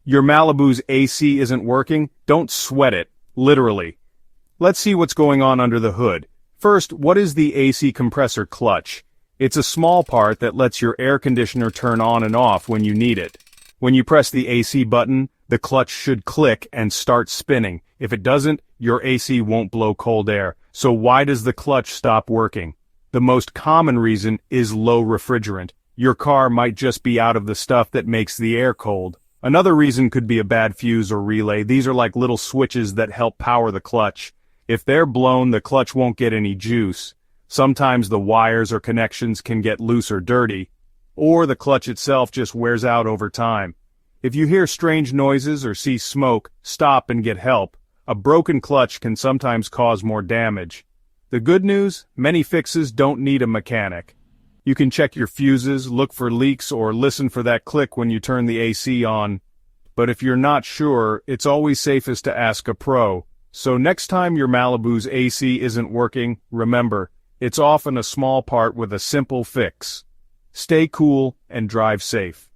Your Malibu's AC isn't working? Don't sweat it, literally. Let's see what's going on under the hood. First, what is the AC compressor clutch? It's a small part that lets your air conditioner turn on and off when you need it. When you press the AC button, the clutch should click and start spinning. If it doesn't, your AC won't blow cold air. So why does the clutch stop working? The most common reason is low refrigerant. Your car might just be out of the stuff that makes the air cold. Another reason could be a bad fuse or relay. These are like little switches that help power the clutch. If they're blown, the clutch won't get any juice. Sometimes the wires or connections can get loose or dirty, or the clutch itself just wears out over time. If you hear strange noises or see smoke, stop and get help. A broken clutch can sometimes cause more damage. The good news, many fixes don't need a mechanic. You can check your fuses, look for leaks, or listen for that click when you turn the AC on. But if you're not sure, it's always safest to ask a pro. So next time your Malibu's AC isn't working, remember, it's often a small part with a simple fix. Stay cool and drive safe.